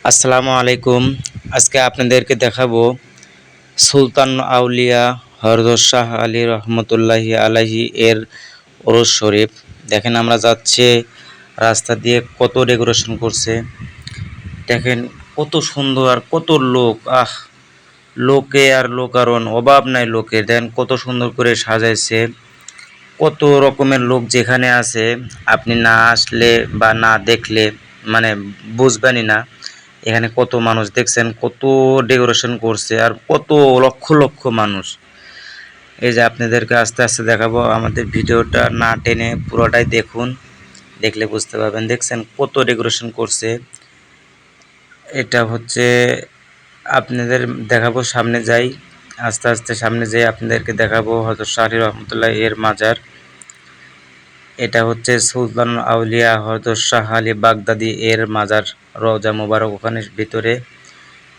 আসসালামু আলাইকুম। আজকে আপনাদেরকে দেখাবো সুলতান আউলিয়া হযরত শাহ আলী রহমতুল্লাহি আলাইহি এর ওরস শরীফ। দেখেন আমরা যাচ্ছি রাস্তা দিয়ে কত ডেকোরেশন করছে। দেখেন কত সুন্দর আর কত লোক, লোকে আর লোকারণ অভাব নাই লোকের। দেখেন কত সুন্দর করে সাজাইছে, কত রকমের লোক যেখানে আছে আপনি না আসলে বা না দেখলে মানে বুঝবেনই না। এখানে কত মানুষ দেখছেন, কত ডেকোরেশন করছে আর কত লক্ষ লক্ষ মানুষ। এই যে আপনাদেরকে আস্তে আস্তে দেখাবো, আমাদের ভিডিওটা না টেনে পুরোটাই দেখুন, দেখলে বুঝতে পারবেন। দেখছেন কত ডেকোরেশন করছে। এটা হচ্ছে আপনাদের দেখাবো, সামনে যাই, আস্তে আস্তে সামনে যাই আপনাদেরকে দেখাবো হযরত শাহ আলী রহমতুল্লাহ এর মাজার। এটা হচ্ছে সুলতান আউলিয়া হযরত শাহ আলী বাগদাদী এর মাজার, রওজা মোবারক। ওখানে ভিতরে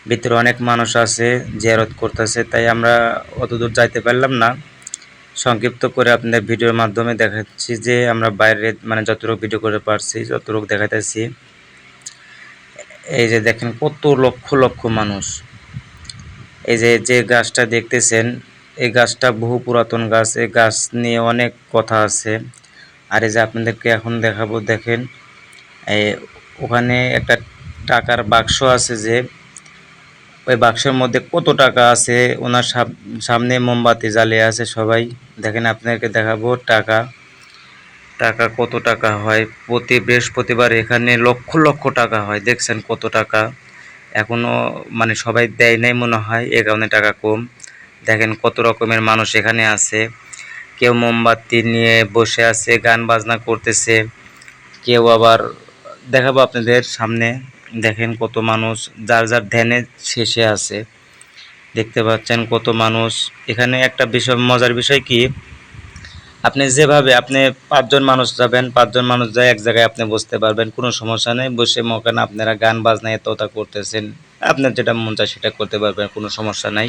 ভিতরে অনেক মানুষ আছে, জিয়ারত করতেছে, তাই আমরা অতদূর যাইতে পারলাম না। সংক্ষিপ্ত করে আপনাদের ভিডিওর মাধ্যমে দেখাচ্ছি যে আমরা বাইরে মানে যতটুকু ভিডিও করে পারছি যতটুকু দেখাইতেছি। এই যে দেখেন কত লক্ষ লক্ষ মানুষ। এই যে যে গাছটা দেখতেছেন, এই গাছটা বহু পুরাতন গাছ। এই গাছ নিয়ে অনেক কথা আছে। আর এই যে আপনাদেরকে এখন দেখাবো, দেখেন ওখানে একটা টাকার বাক্স আছে, যে ওই বাক্সের মধ্যে কত টাকা আছে। ওনার সামনে মোমবাতি জ্বালিয়ে আছে সবাই। দেখেন আপনাদেরকে দেখাবো টাকা, টাকা কত টাকা হয় প্রতি বৃহস্পতিবার এখানে লক্ষ লক্ষ টাকা হয়। দেখছেন কত টাকা, এখনো মানে সবাই দেয় নাই মনে হয়, এ কারণে টাকা কম। দেখেন কত রকমের মানুষ এখানে আছে, কেউ মোমবাতি নিয়ে বসে আছে, গান বাজনা করতেছে, কেউ আবার দেখাবো আপনাদের সামনে। দেখেন কত মানুষ যার যার ধ্যানে শেষে আছে, দেখতে পাচ্ছেন কত মানুষ। এখানে একটা বিষয়, মজার বিষয় কি, আপনি যেভাবে আপনি 5 জন মানুষ যাবেন, 5 জন মানুষ যায় এক জায়গায় আপনি বসতে পারবেন, কোনো সমস্যা নেই। বসে মকান আপনারা গান বাজনা এতটা করতেছেন, আপনার যেটা মন চায় সেটা করতে পারবেন, কোনো সমস্যা নাই।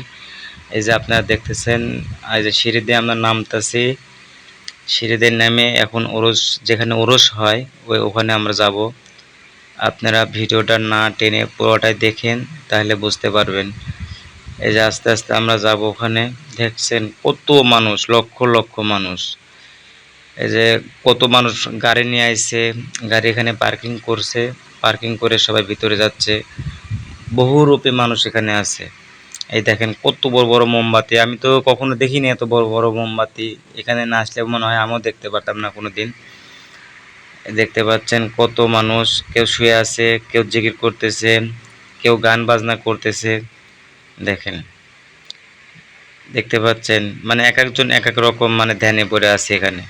এই যে আপনারা দেখতেছেন, এই যে সিঁড়ি দিয়ে আমরা নামতেছি, সিঁড়ি দিয়ে নেমে এখন ওরস, যেখানে ওরস হয় ওখানে আমরা যাব। আপনারা ভিডিওটা না টেনে পুরোটাই দেখেন, তাহলে বুঝতে পারবেন। এই যে আস্তে আস্তে আমরা যাব ওখানে। দেখছেন কত মানুষ, লক্ষ লক্ষ মানুষ। এই যে কত মানুষ গাড়ি নিয়ে আইছে, গাড়ি এখানে পার্কিং করছে, পার্কিং করে সবাই ভিতরে যাচ্ছে। বহুরূপী মানুষ এখানে আছে। এই দেখেন কত বড় বড় মোমবাতি, আমি তো কখনো দেখিনি এত বড় বড় মোমবাতি। এখানে না আসলে মনে হয় আমিও দেখতে পারতাম না কোনো দিন। দেখতে পাচ্ছেন কত মানুষ, কেউ শুয়ে আছে, কেউ জিকির করতেছে, কেউ গান বাজনা করতেছে। দেখেন, দেখতে পাচ্ছেন মানে এক একজন এক এক রকম মানে ধ্যানে পড়ে আছে এখানে।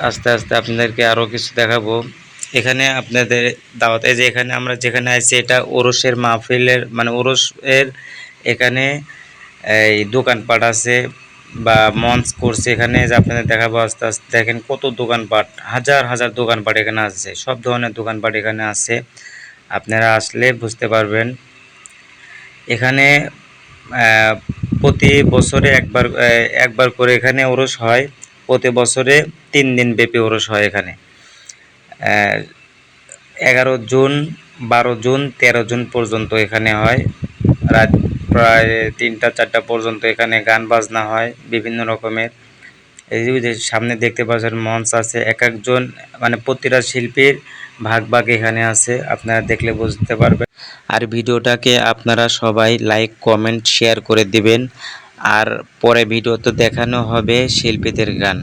আস্তে আস্তে আপনাদেরকে আরও কিছু দেখাবো। এখানে আপনাদের দাওয়াত, এই যে এখানে আমরা যেখানে আছি এটা ওরসের মাহফিলের মানে ওরসের এখানে এই দোকানপাট আছে বা মঞ্চ করছে এখানে। যে আপনাদের দেখাবো আস্তে আস্তে। দেখেন কত দোকানপাট, হাজার হাজার দোকানপাট এখানে আছে, সব ধরনের দোকানপাট এখানে আছে। আপনারা আসলে বুঝতে পারবেন। এখানে প্রতি বছরে একবার করে এখানে ওরস হয়। প্রতি বছরে 3 দিন ব্যাপী ওরস হয় এখানে। 11 জুন, 12 জুন, 13 জুন পর্যন্ত এখানে হয়। রাত প্রায় 3টা 4টা পর্যন্ত এখানে গান বাজনা হয় বিভিন্ন রকমের। এই যে সামনে দেখতে পাচ্ছেন মঞ্চ আছে, এক একজন মানে প্রতিটা শিল্পীর ভাগ ভাগ এখানে আছে, আপনারা দেখলে বুঝতে পারবেন। আর ভিডিওটাকে আপনারা সবাই লাইক কমেন্ট শেয়ার করে দিবেন। আর পরে ভিডিওতে দেখানো হবে শিল্পীদের গান।